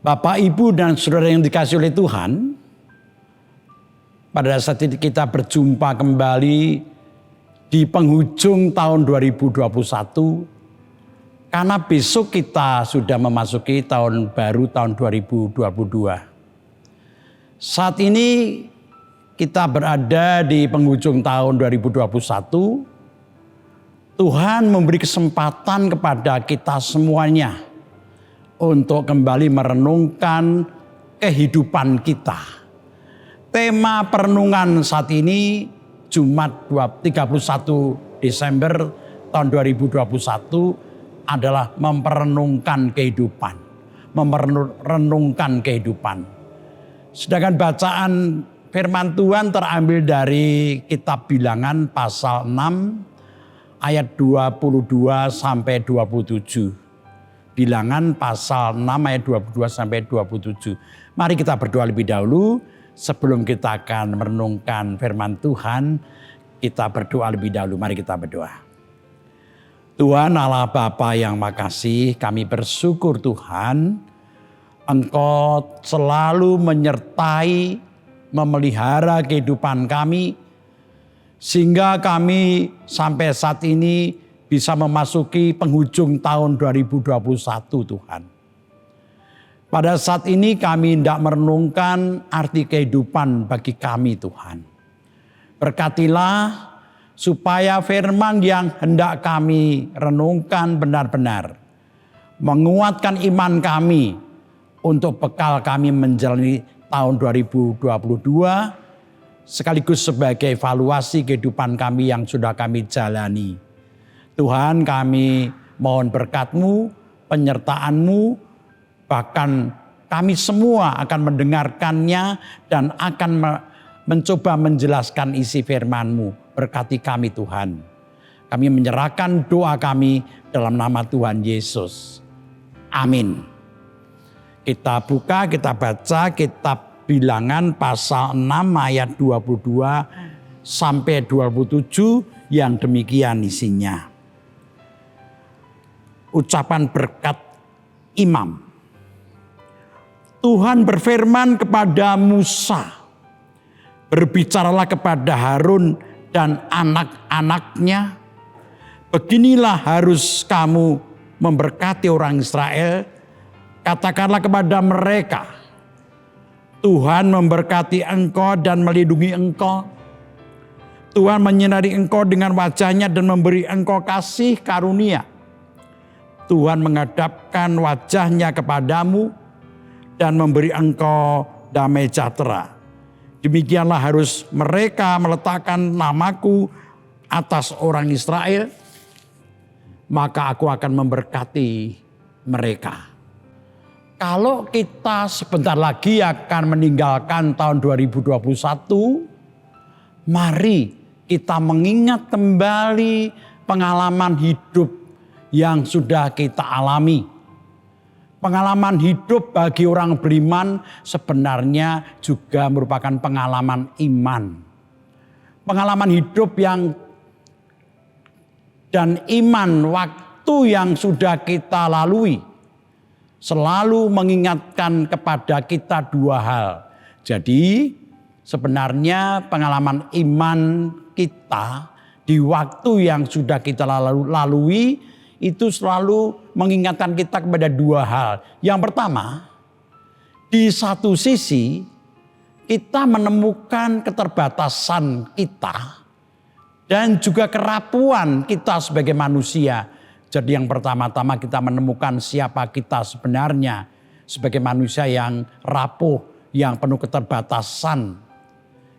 Bapak, Ibu, dan saudara yang dikasihi oleh Tuhan, pada saat ini kita berjumpa kembali di penghujung tahun 2021, karena besok kita sudah memasuki tahun baru tahun 2022. Saat ini kita berada di penghujung tahun 2021. Tuhan memberi kesempatan kepada kita semuanya untuk kembali merenungkan kehidupan kita. Tema perenungan saat ini Jumat 31 Desember tahun 2021 adalah memperenungkan kehidupan. Merenungkan kehidupan. Sedangkan bacaan firman Tuhan terambil dari kitab Bilangan pasal 6 ayat 22 sampai 27. Bilangan pasal 6 ayat 22 sampai 27. Mari kita berdoa lebih dahulu sebelum kita akan merenungkan firman Tuhan. Kita berdoa lebih dahulu. Mari kita berdoa. Tuhan Allah Bapa yang makasih, kami bersyukur Tuhan, Engkau selalu menyertai, memelihara kehidupan kami, sehingga kami sampai saat ini bisa memasuki penghujung tahun 2021 Tuhan. Pada saat ini kami hendak merenungkan arti kehidupan bagi kami Tuhan. Berkatilah supaya firman yang hendak kami renungkan benar-benar menguatkan iman kami untuk bekal kami menjalani tahun 2022 sekaligus sebagai evaluasi kehidupan kami yang sudah kami jalani. Tuhan, kami mohon berkat-Mu, penyertaan-Mu, bahkan kami semua akan mendengarkannya dan akan mencoba menjelaskan isi firman-Mu. Berkati kami Tuhan. Kami menyerahkan doa kami dalam nama Tuhan Yesus. Amin. Kita buka, kita baca kitab Bilangan pasal 6 ayat 22 sampai 27 yang demikian isinya. Ucapan berkat imam. Tuhan berfirman kepada Musa, berbicaralah kepada Harun dan anak-anaknya, beginilah harus kamu memberkati orang Israel, katakanlah kepada mereka, Tuhan memberkati engkau dan melindungi engkau. Tuhan menyinari engkau dengan wajahnya dan memberi engkau kasih karunia. Tuhan menghadapkan wajahnya kepadamu dan memberi engkau damai sejahtera. Demikianlah harus mereka meletakkan namaku atas orang Israel, maka aku akan memberkati mereka. Kalau kita sebentar lagi akan meninggalkan tahun 2021, mari kita mengingat kembali pengalaman hidup yang sudah kita alami. Pengalaman hidup bagi orang beriman sebenarnya juga merupakan pengalaman iman. Pengalaman hidup dan iman waktu yang sudah kita lalui selalu mengingatkan kepada kita dua hal. Jadi sebenarnya pengalaman iman kita di waktu yang sudah kita lalui itu selalu mengingatkan kita kepada dua hal. Yang pertama, di satu sisi kita menemukan keterbatasan kita dan juga kerapuan kita sebagai manusia. Jadi yang pertama-tama kita menemukan siapa kita sebenarnya sebagai manusia yang rapuh, yang penuh keterbatasan.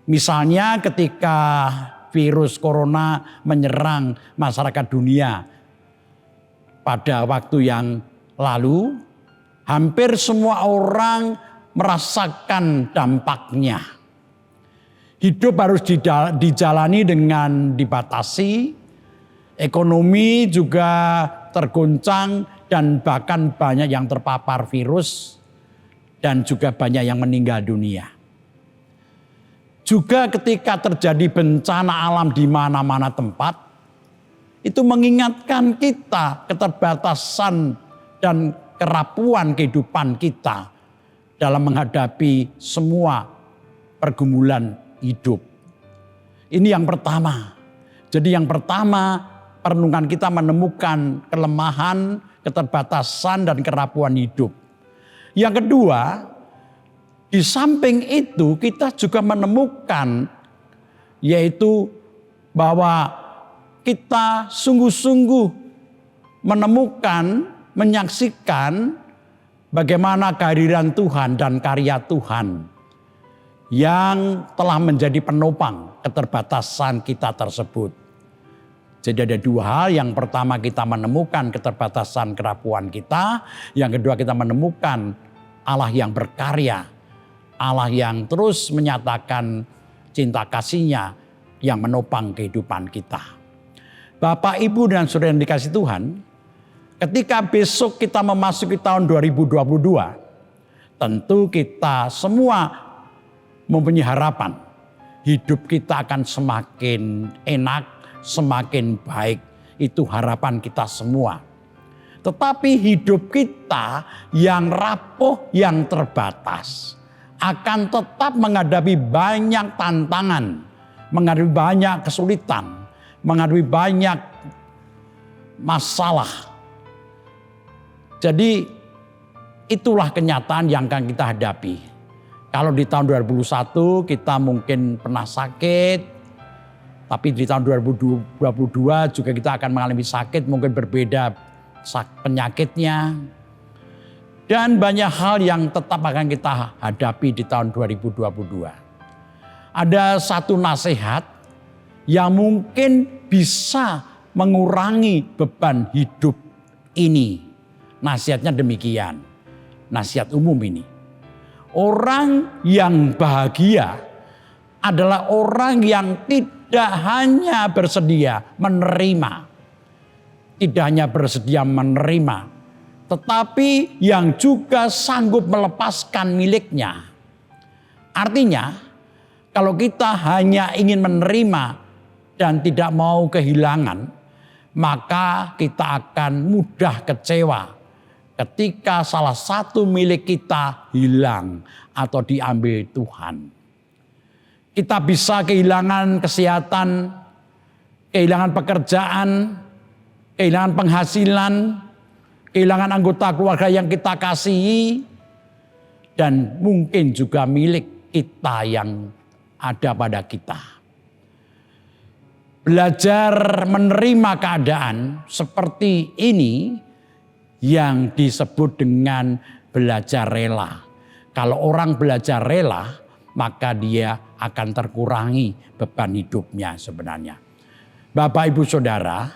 Misalnya ketika virus corona menyerang masyarakat dunia, pada waktu yang lalu, hampir semua orang merasakan dampaknya. Hidup harus dijalani dengan dibatasi, ekonomi juga tergoncang, dan bahkan banyak yang terpapar virus, dan juga banyak yang meninggal dunia. Juga ketika terjadi bencana alam di mana-mana tempat, itu mengingatkan kita keterbatasan dan kerapuan kehidupan kita. dalam menghadapi semua pergumulan hidup. Ini yang pertama. Jadi yang pertama, perenungan kita menemukan kelemahan, keterbatasan, dan kerapuhan hidup. Yang kedua, di samping itu kita juga menemukan yaitu bahwa kita sungguh-sungguh menemukan, menyaksikan bagaimana kehadiran Tuhan dan karya Tuhan yang telah menjadi penopang keterbatasan kita tersebut. Jadi ada dua hal. Yang pertama kita menemukan keterbatasan kerapuhan kita. Yang kedua kita menemukan Allah yang berkarya. Allah yang terus menyatakan cinta kasih-Nya yang menopang kehidupan kita. Bapak, Ibu, dan saudara yang dikasih Tuhan, ketika besok kita memasuki tahun 2022, tentu kita semua mempunyai harapan. Hidup kita akan semakin enak, semakin baik. Itu harapan kita semua. Tetapi hidup kita yang rapuh, yang terbatas, akan tetap menghadapi banyak tantangan, menghadapi banyak kesulitan, menghadapi banyak masalah. Jadi itulah kenyataan yang akan kita hadapi. Kalau di tahun 2021 kita mungkin pernah sakit, tapi di tahun 2022 juga kita akan mengalami sakit, mungkin berbeda penyakitnya. Dan banyak hal yang tetap akan kita hadapi di tahun 2022. Ada satu nasihat yang mungkin bisa mengurangi beban hidup ini. Nasihatnya demikian, nasihat umum ini. Orang yang bahagia adalah orang yang tidak hanya bersedia menerima, tidak hanya bersedia menerima, tetapi yang juga sanggup melepaskan miliknya. Artinya, kalau kita hanya ingin menerima dan tidak mau kehilangan, maka kita akan mudah kecewa ketika salah satu milik kita hilang atau diambil Tuhan. Kita bisa kehilangan kesehatan, kehilangan pekerjaan, kehilangan penghasilan, kehilangan anggota keluarga yang kita kasihi, dan mungkin juga milik kita yang ada pada kita. Belajar menerima keadaan seperti ini yang disebut dengan belajar rela. Kalau orang belajar rela, maka dia akan terkurangi beban hidupnya sebenarnya. Bapak, Ibu, Saudara,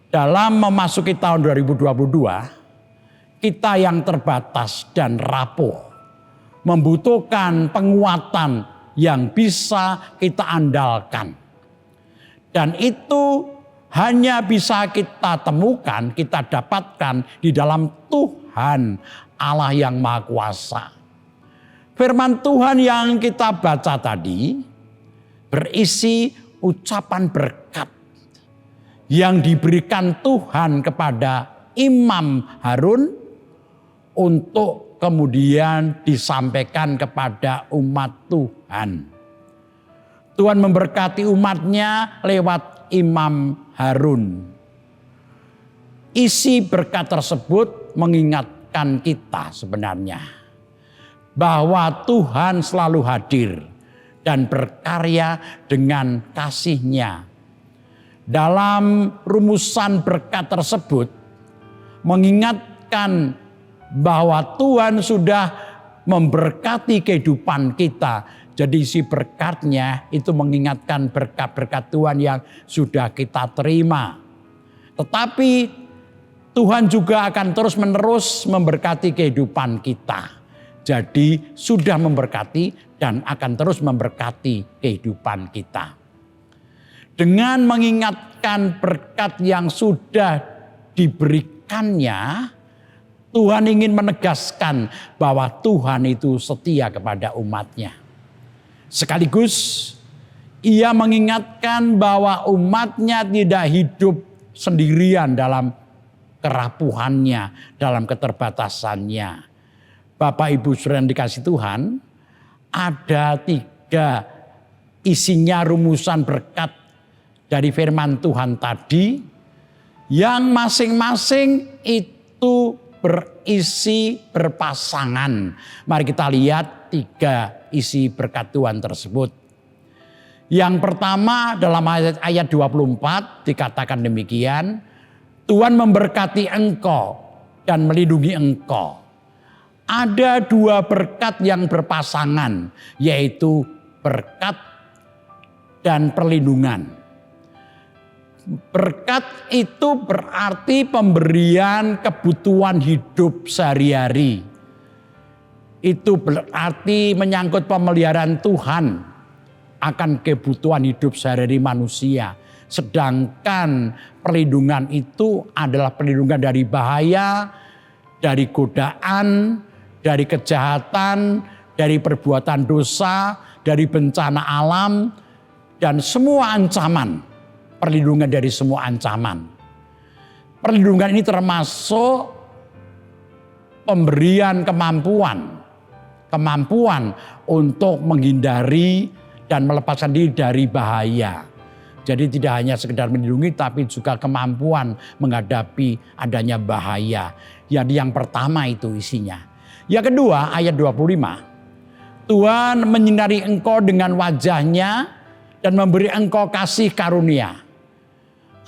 dalam memasuki tahun 2022, kita yang terbatas dan rapuh membutuhkan penguatan yang bisa kita andalkan. Dan itu hanya bisa kita temukan, kita dapatkan di dalam Tuhan Allah yang Maha Kuasa. Firman Tuhan yang kita baca tadi berisi ucapan berkat yang diberikan Tuhan kepada Imam Harun untuk kemudian disampaikan kepada umat Tuhan. Tuhan memberkati umatnya lewat Imam Harun. Isi berkat tersebut mengingatkan kita sebenarnya bahwa Tuhan selalu hadir dan berkarya dengan kasih-Nya. Dalam rumusan berkat tersebut mengingatkan bahwa Tuhan sudah memberkati kehidupan kita. Jadi isi berkatnya itu mengingatkan berkat-berkat Tuhan yang sudah kita terima. Tetapi Tuhan juga akan terus-menerus memberkati kehidupan kita. Jadi sudah memberkati dan akan terus memberkati kehidupan kita. Dengan mengingatkan berkat yang sudah diberikannya, Tuhan ingin menegaskan bahwa Tuhan itu setia kepada umatnya. Sekaligus ia mengingatkan bahwa umatnya tidak hidup sendirian dalam kerapuhannya, dalam keterbatasannya. Bapak Ibu Saudara yang dikasih Tuhan, ada 3 isinya rumusan berkat dari firman Tuhan tadi, yang masing-masing itu berisi berpasangan. Mari kita lihat 3 isi berkat Tuhan tersebut. Yang pertama dalam ayat 24 dikatakan demikian, Tuhan memberkati engkau dan melindungi engkau. Ada 2 berkat yang berpasangan, yaitu berkat dan perlindungan. Berkat itu berarti pemberian kebutuhan hidup sehari-hari. Itu berarti menyangkut pemeliharaan Tuhan akan kebutuhan hidup sehari-hari manusia. Sedangkan perlindungan itu adalah perlindungan dari bahaya, dari godaan, dari kejahatan, dari perbuatan dosa, dari bencana alam, dan semua ancaman. Perlindungan dari semua ancaman. Perlindungan ini termasuk pemberian kemampuan untuk menghindari dan melepaskan diri dari bahaya. Jadi tidak hanya sekedar melindungi, tapi juga kemampuan menghadapi adanya bahaya. Jadi yang pertama itu isinya. Yang kedua ayat 25. Tuhan menyinari engkau dengan wajahnya dan memberi engkau kasih karunia.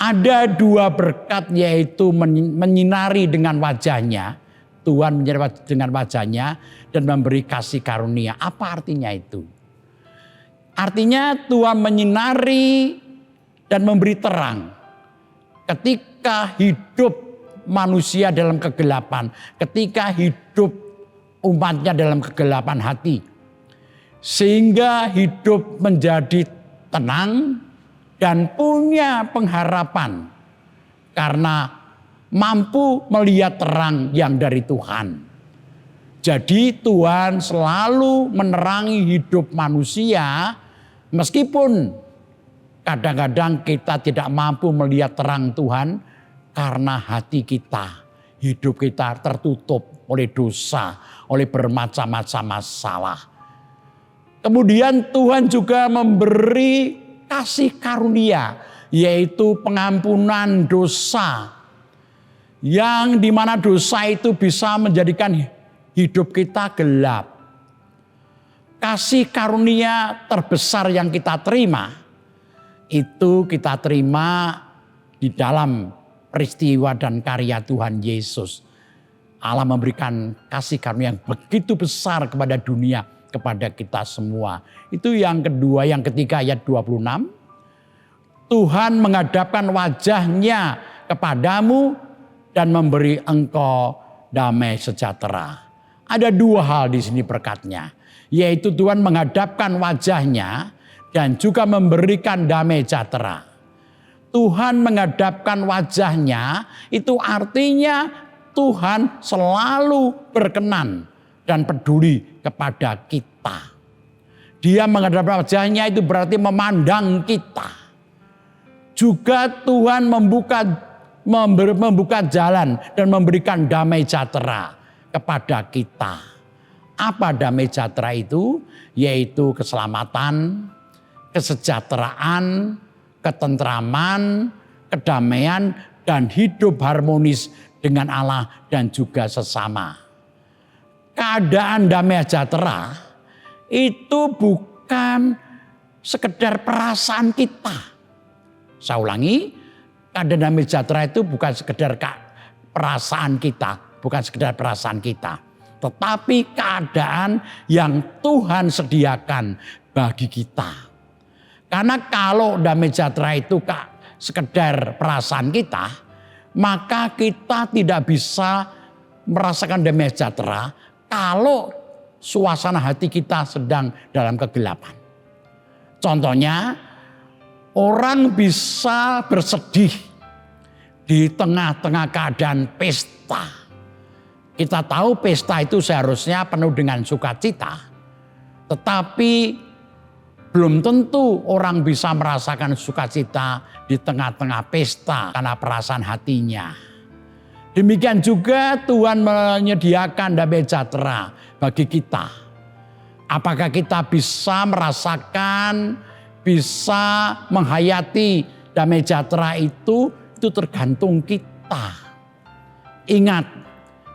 Ada 2 berkat, yaitu menyinari dengan wajahnya. Tuhan menyinari dengan wajahnya dan memberi kasih karunia. Apa artinya itu? Artinya Tuhan menyinari dan memberi terang. Ketika hidup manusia dalam kegelapan. Ketika hidup umatnya dalam kegelapan hati. Sehingga hidup menjadi tenang dan punya pengharapan karena mampu melihat terang yang dari Tuhan. Jadi Tuhan selalu menerangi hidup manusia meskipun kadang-kadang kita tidak mampu melihat terang Tuhan karena hati kita, hidup kita tertutup oleh dosa, oleh bermacam-macam masalah. Kemudian Tuhan juga memberi kasih karunia, yaitu pengampunan dosa. Yang dimana dosa itu bisa menjadikan hidup kita gelap. Kasih karunia terbesar yang kita terima, itu kita terima di dalam peristiwa dan karya Tuhan Yesus. Allah memberikan kasih karunia yang begitu besar kepada dunia, kepada kita semua. Itu yang kedua. Yang ketiga ayat 26. Tuhan menghadapkan wajahnya kepadamu dan memberi engkau damai sejahtera. Ada 2 hal di sini berkatnya. Yaitu Tuhan menghadapkan wajahnya dan juga memberikan damai sejahtera. Tuhan menghadapkan wajahnya itu artinya Tuhan selalu berkenan dan peduli kepada kita. Dia menghadap wajahnya itu berarti memandang kita. Juga Tuhan membuka jalan dan memberikan damai sejahtera kepada kita. Apa damai sejahtera itu? Yaitu keselamatan, kesejahteraan, ketentraman, kedamaian, dan hidup harmonis dengan Allah dan juga sesama. Keadaan damai sejahtera itu bukan sekedar perasaan kita. Saya ulangi, keadaan damai sejahtera itu bukan sekedar perasaan kita, bukan sekedar perasaan kita, tetapi keadaan yang Tuhan sediakan bagi kita. Karena kalau damai sejahtera itu sekedar perasaan kita, maka kita tidak bisa merasakan damai sejahtera kalau suasana hati kita sedang dalam kegelapan. Contohnya, orang bisa bersedih di tengah-tengah keadaan pesta. Kita tahu pesta itu seharusnya penuh dengan sukacita, tetapi belum tentu orang bisa merasakan sukacita di tengah-tengah pesta karena perasaan hatinya. Demikian juga Tuhan menyediakan damai sejahtera bagi kita. Apakah kita bisa merasakan, bisa menghayati damai sejahtera itu tergantung kita. Ingat,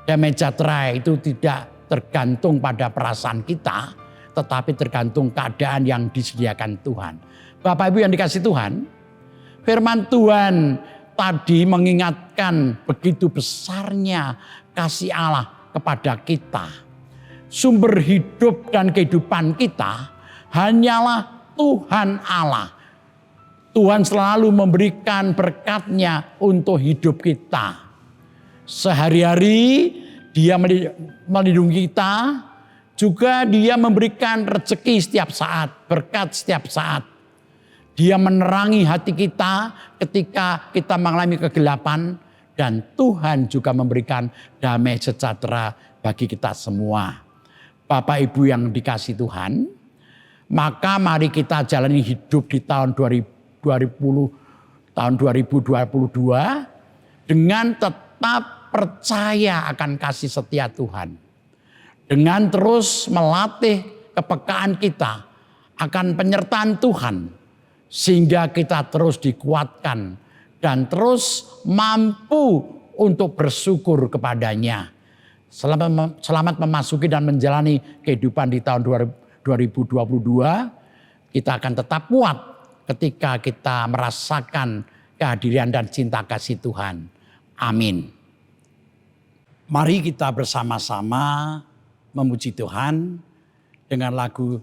damai sejahtera itu tidak tergantung pada perasaan kita, tetapi tergantung keadaan yang disediakan Tuhan. Bapak Ibu yang dikasihi Tuhan, firman Tuhan tadi mengingatkan begitu besarnya kasih Allah kepada kita. Sumber hidup dan kehidupan kita hanyalah Tuhan Allah. Tuhan selalu memberikan berkat-Nya untuk hidup kita. Sehari-hari Dia melindungi kita, juga Dia memberikan rezeki setiap saat, berkat setiap saat. Dia menerangi hati kita ketika kita mengalami kegelapan, dan Tuhan juga memberikan damai sejahtera bagi kita semua. Bapak Ibu yang dikasihi Tuhan, maka mari kita jalani hidup di tahun 2022 dengan tetap percaya akan kasih setia Tuhan. Dengan terus melatih kepekaan kita akan penyertaan Tuhan, sehingga kita terus dikuatkan dan terus mampu untuk bersyukur kepadanya. Selamat memasuki dan menjalani kehidupan di tahun 2022. Kita akan tetap kuat ketika kita merasakan kehadiran dan cinta kasih Tuhan. Amin. Mari kita bersama-sama memuji Tuhan dengan lagu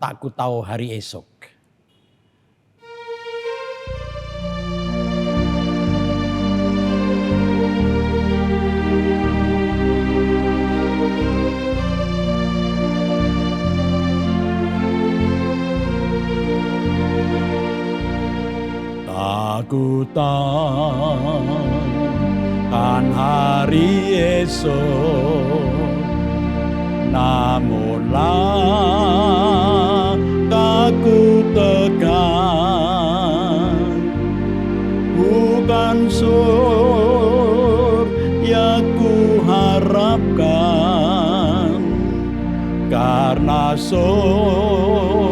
Tak Ku Tahu Hari Esok. Aku takkan hari esok, namunlah aku tekan, bukan surga ku harapkan, karena surga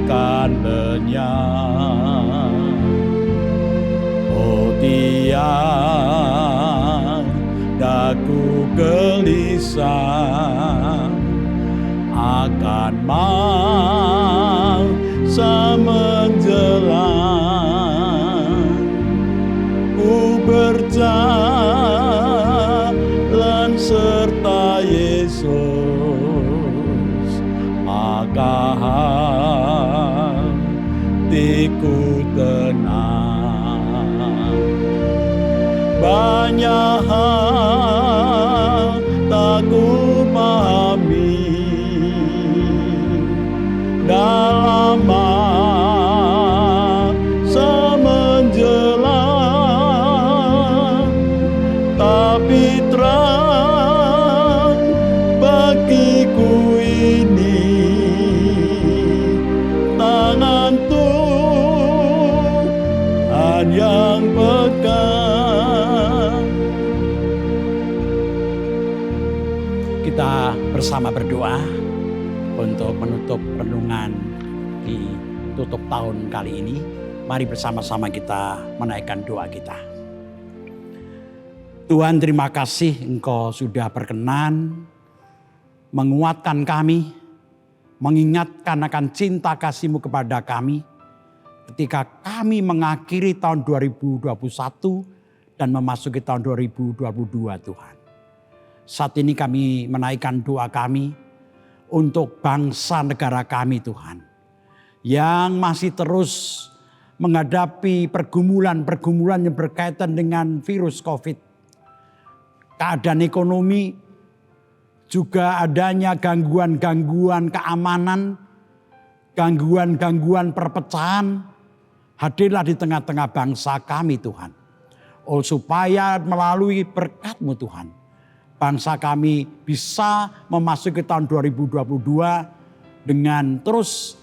kan lenyap. Tiadaku gelisah akan masa menjelang. Ku berjalan serta Yesus, maka hatiku tenang. Banyak hal tak ku pahami dalam masa menjelang, tapi terang bagiku ini tangan Tuhan yang pegang. Kita bersama berdoa untuk menutup renungan di tutup tahun kali ini. Mari bersama-sama kita menaikkan doa kita. Tuhan, terima kasih Engkau sudah berkenan menguatkan kami, mengingatkan akan cinta kasih-Mu kepada kami ketika kami mengakhiri tahun 2021 dan memasuki tahun 2022 Tuhan. Saat ini kami menaikkan doa kami untuk bangsa negara kami Tuhan, yang masih terus menghadapi pergumulan-pergumulan yang berkaitan dengan virus COVID. Keadaan ekonomi, juga adanya gangguan-gangguan keamanan, gangguan-gangguan perpecahan, hadirlah di tengah-tengah bangsa kami Tuhan. Oh, supaya melalui berkat-Mu Tuhan, bangsa kami bisa memasuki tahun 2022 dengan terus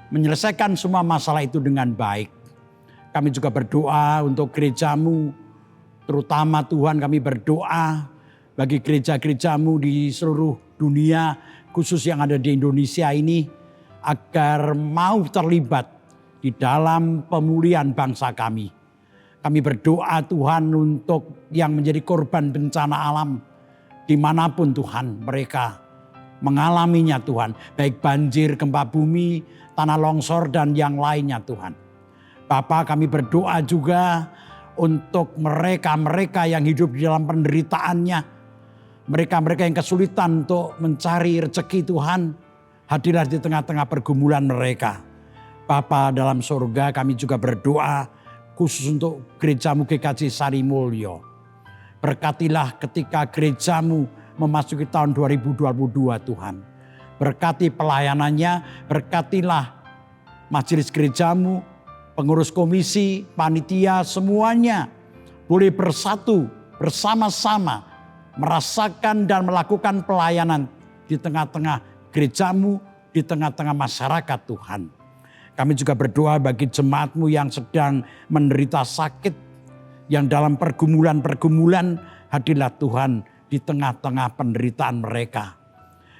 menyelesaikan semua masalah itu dengan baik. Kami juga berdoa untuk gereja-Mu, Terutama Tuhan kami berdoa bagi gereja-gerejamu di seluruh dunia, khusus yang ada di Indonesia ini, agar mau terlibat di dalam pemulihan bangsa kami. Kami berdoa Tuhan untuk yang menjadi korban bencana alam, dimanapun Tuhan mereka mengalaminya Tuhan. Baik banjir, gempa bumi, tanah longsor dan yang lainnya Tuhan. Bapa, kami berdoa juga untuk mereka-mereka yang hidup di dalam penderitaannya. Mereka-mereka yang kesulitan untuk mencari rezeki Tuhan. Hadirlah di tengah-tengah pergumulan mereka. Bapa dalam surga, kami juga berdoa khusus untuk gerejamu GKJ Sarimulyo. Berkatilah ketika gerejamu memasuki tahun 2022 Tuhan. Berkati pelayanannya, berkatilah majelis gerejamu, pengurus komisi, panitia, semuanya boleh bersatu bersama-sama merasakan dan melakukan pelayanan di tengah-tengah gerejamu, di tengah-tengah masyarakat Tuhan. Kami juga berdoa bagi jemaatmu yang sedang menderita sakit, yang dalam pergumulan-pergumulan, hadirlah Tuhan di tengah-tengah penderitaan mereka.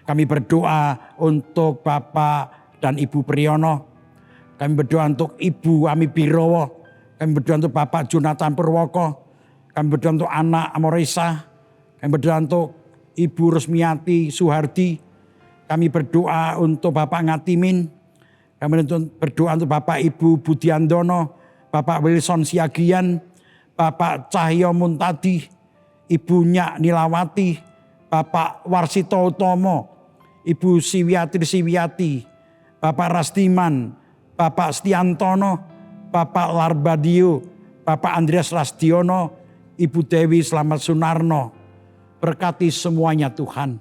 Kami berdoa untuk Bapak dan Ibu Priyono. Kami berdoa untuk Ibu Ami Birowo. Kami berdoa untuk Bapak Jonathan Purwoko. Kami berdoa untuk anak Amoresa. Kami berdoa untuk Ibu Rusmiati Suhardi. Kami berdoa untuk Bapak Ngatimin. Kami berdoa untuk Bapak Ibu Budiandono. Bapak Wilson Siagian. Bapak Cahyo Muntadi. Ibu Nyak Nilawati. Bapak Warsito Utomo. Ibu Siwiatri Siwiati. Bapak Rastiman. Bapak Stiantono, Bapak Larbadio, Bapak Andreas Rastiono, Ibu Dewi Slamet Sunarno. Berkati semuanya Tuhan.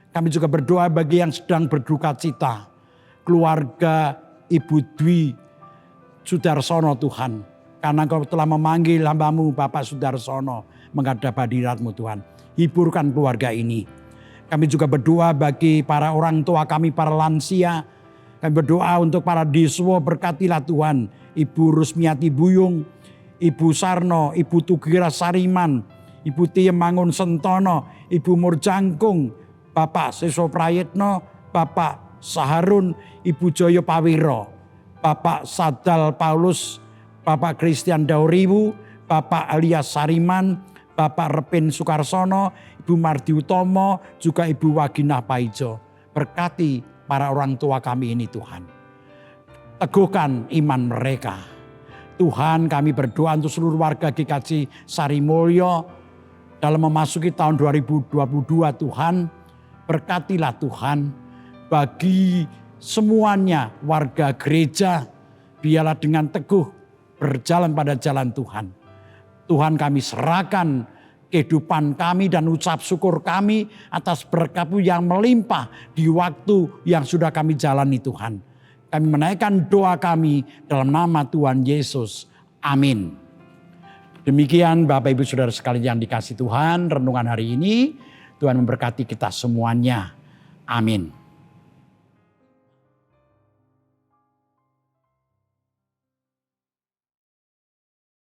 Kami juga berdoa bagi yang sedang berduka cita. Keluarga Ibu Dwi Sudarsono Tuhan. Karena Engkau telah memanggil hamba-Mu Bapak Sudarsono menghadap hadirat-Mu Tuhan. Hiburkan keluarga ini. Kami juga berdoa bagi para orang tua kami, para lansia. Kami berdoa untuk para diswo, berkatilah Tuhan. Ibu Rusmiati Buyung, Ibu Sarno, Ibu Tugira Sariman, Ibu Tiem Mangun Sentono, Ibu Murjangkung, Bapak Seso Prayitno, Bapak Saharun, Ibu Joyo Pawiro, Bapak Sadal Paulus, Bapak Christian Dauriwu, Bapak Alias Sariman, Bapak Repin Sukarsono, Ibu Mardi Utomo, juga Ibu Waginah Paijo. Berkati para orang tua kami ini Tuhan. Teguhkan iman mereka. Tuhan, kami berdoa untuk seluruh warga GKJ Sarimulyo dalam memasuki tahun 2022 Tuhan. Berkatilah Tuhan bagi semuanya warga gereja. Biarlah dengan teguh berjalan pada jalan Tuhan. Tuhan, kami serahkan kehidupan kami dan ucap syukur kami atas berkat-Mu yang melimpah di waktu yang sudah kami jalani Tuhan. Kami menaikkan doa kami dalam nama Tuhan Yesus. Amin. Demikian Bapak Ibu Saudara sekalian yang dikasihi Tuhan, renungan hari ini. Tuhan memberkati kita semuanya. Amin.